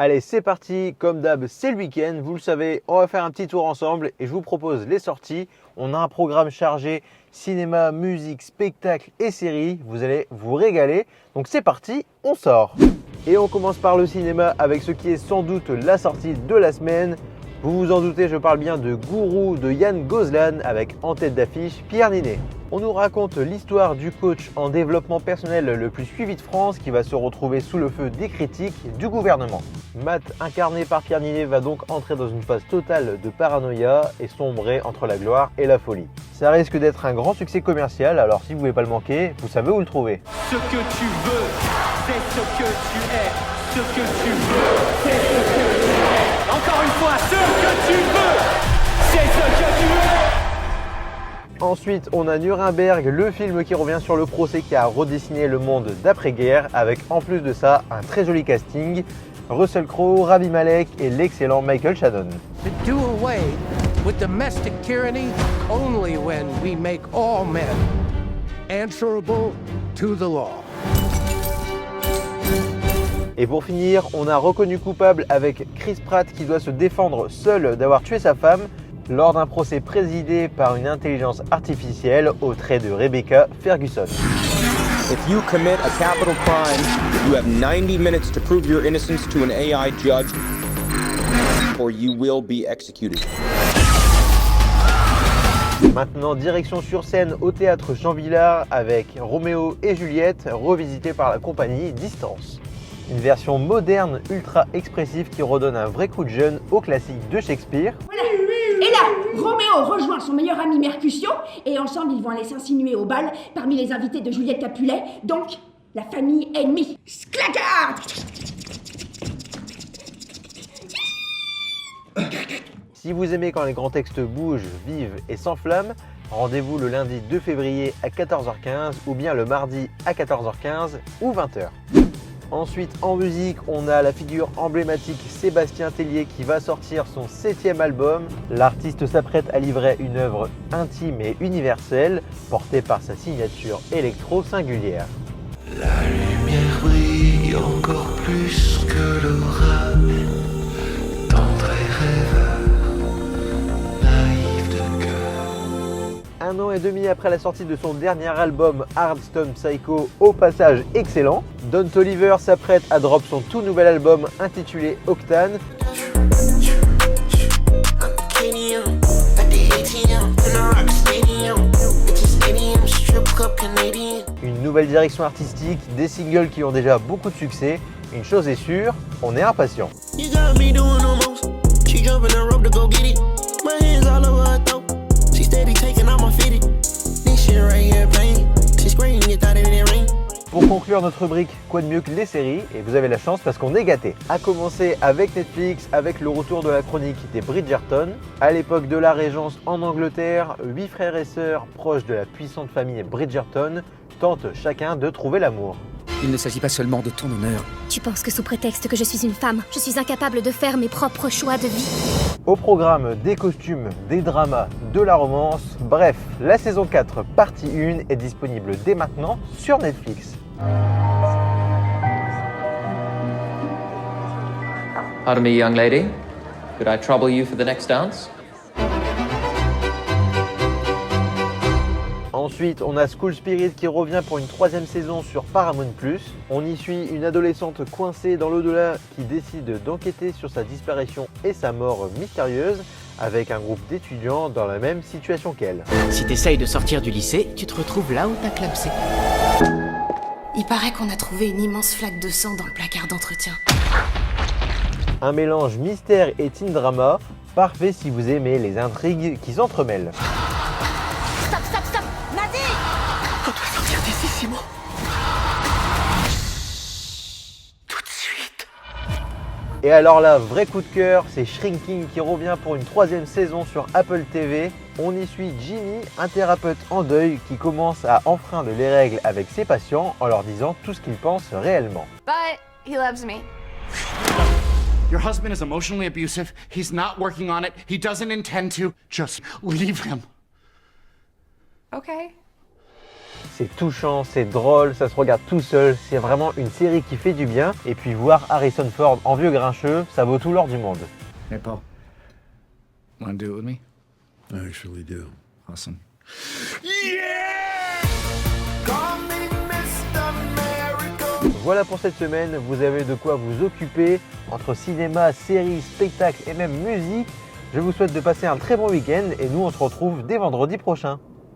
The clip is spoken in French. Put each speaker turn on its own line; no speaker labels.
Allez, c'est parti, comme d'hab, c'est le week-end, vous le savez, on va faire un petit tour ensemble et je vous propose les sorties. On a un programme chargé, cinéma, musique, spectacle et séries, vous allez vous régaler. Donc c'est parti, on sort. Et on commence par le cinéma avec ce qui est sans doute la sortie de la semaine. Vous vous en doutez, je parle bien de Gourou de Yann Gozlan avec en tête d'affiche Pierre Ninet. On nous raconte l'histoire du coach en développement personnel le plus suivi de France qui va se retrouver sous le feu des critiques du gouvernement. Matt, incarné par Pierre Ninet, va donc entrer dans une phase totale de paranoïa et sombrer entre la gloire et la folie. Ça risque d'être un grand succès commercial, alors si vous ne voulez pas le manquer, vous savez où le trouver.
Ce que tu veux, c'est ce que tu es. Ce que tu veux, c'est ce que tu es. Encore une fois, ce que tu veux, c'est ce que tu es.
Ensuite, on a Nuremberg, le film qui revient sur le procès qui a redessiné le monde d'après-guerre, avec en plus de ça un très joli casting, Russell Crowe, Rami Malek et l'excellent Michael Shannon.
To do away with domestic tyranny only when we make all men answerable to the law.
Et pour finir, on a Reconnu coupable avec Chris Pratt qui doit se défendre seul d'avoir tué sa femme lors d'un procès présidé par une intelligence artificielle aux traits de Rebecca Ferguson.
If you commit a capital crime, you have 90 minutes to prove your innocence to an AI judge, or you will be executed.
Maintenant, direction sur scène au théâtre Jean Vilar avec Roméo et Juliette, revisité par la compagnie Distance. Une version moderne, ultra expressive qui redonne un vrai coup de jeune au classique de Shakespeare.
Voilà. Et là, Roméo rejoint son meilleur ami Mercutio et ensemble ils vont aller s'insinuer au bal parmi les invités de Juliette Capulet, donc la famille ennemie. Sclacard.
Si vous aimez quand les grands textes bougent, vivent et s'enflamment, rendez-vous le lundi 2 février à 14h15 ou bien le mardi à 14h15 ou 20h. Ensuite, en musique, on a la figure emblématique Sébastien Tellier qui va sortir son 7e album. L'artiste s'apprête à livrer une œuvre intime et universelle, portée par sa signature électro singulière.
La lumière brille encore plus que l'orage, tendre et rêveur, naïf de cœur.
Un an et demi après la sortie de son dernier album Hardstone Psycho, au passage excellent, Don Toliver s'apprête à drop son tout nouvel album intitulé Octane. Une nouvelle direction artistique, des singles qui ont déjà beaucoup de succès. Une chose est sûre, on est impatient. Pour conclure notre rubrique, quoi de mieux que les séries, et vous avez la chance parce qu'on est gâtés. À commencer avec Netflix, avec le retour de la chronique des Bridgerton. À l'époque de la Régence en Angleterre, 8 frères et sœurs proches de la puissante famille Bridgerton tentent chacun de trouver l'amour.
Il ne s'agit pas seulement de ton honneur.
Tu penses que sous prétexte que je suis une femme, je suis incapable de faire mes propres choix de vie?
Au programme, des costumes, des dramas, de la romance, bref, la saison 4, partie 1 est disponible dès maintenant sur Netflix.
Pardon me, young lady. Could I trouble you for the next dance?
Ensuite, on a School Spirit qui revient pour une 3e saison sur Paramount+. On y suit une adolescente coincée dans l'au-delà qui décide d'enquêter sur sa disparition et sa mort mystérieuse avec un groupe d'étudiants dans la même situation qu'elle.
Si t'essayes de sortir du lycée, tu te retrouves là où t'as clamsé.
Il paraît qu'on a trouvé une immense flaque de sang dans le placard d'entretien.
Un mélange mystère et teen drama, parfait si vous aimez les intrigues qui s'entremêlent.
Stop, stop, stop! Nadir!
On doit sortir d'ici, Simon. Tout de suite.
Et alors là, vrai coup de cœur, c'est Shrinking qui revient pour une 3e saison sur Apple TV. On y suit Jimmy, un thérapeute en deuil qui commence à enfreindre les règles avec ses patients en leur disant tout ce qu'il pense réellement.
But he loves me.
Your husband is emotionally abusive. He's not working on it. He doesn't intend to. Just leave him.
Okay.
c'est touchant, c'est drôle, ça se regarde tout seul, c'est vraiment une série qui fait du bien. Et puis voir Harrison Ford en vieux grincheux, ça vaut tout l'or du monde.
Hey, Paul. Want to do it with me?
I actually do.
Awesome.
Voilà pour cette semaine, vous avez de quoi vous occuper entre cinéma, séries, spectacles et même musique. Je vous souhaite de passer un très bon week-end et nous on se retrouve dès vendredi prochain.